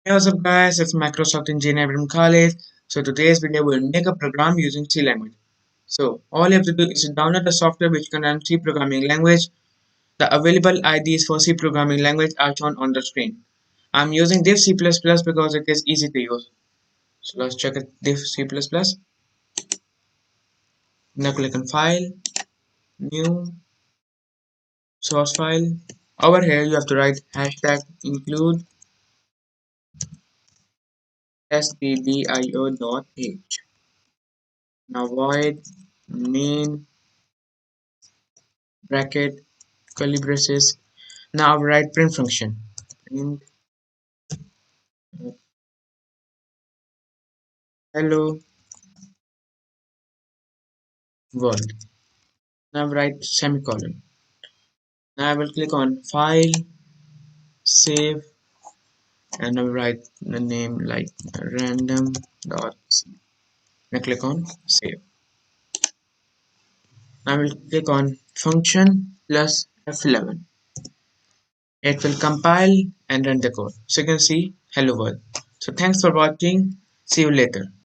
Hey, what's up guys, it's Microsoft Engineer from college. So today's video will make a program using C language. So all you have to do is to download the software which can run C programming language. The available IDs for C programming language are shown on the screen. I'm using div C++ because it is easy to use. So let's check it div C++. Now click on file, new, source file. Over here you have to write hashtag include stdio.h. Now void main bracket curly braces. Now write print function. Print hello world. Now write semicolon. Now I will click on file, save, and I will write the name like random.c. Now click on save. Now I will click on function plus F11. It will compile and run the code. So you can see hello world. So thanks for watching. See you later.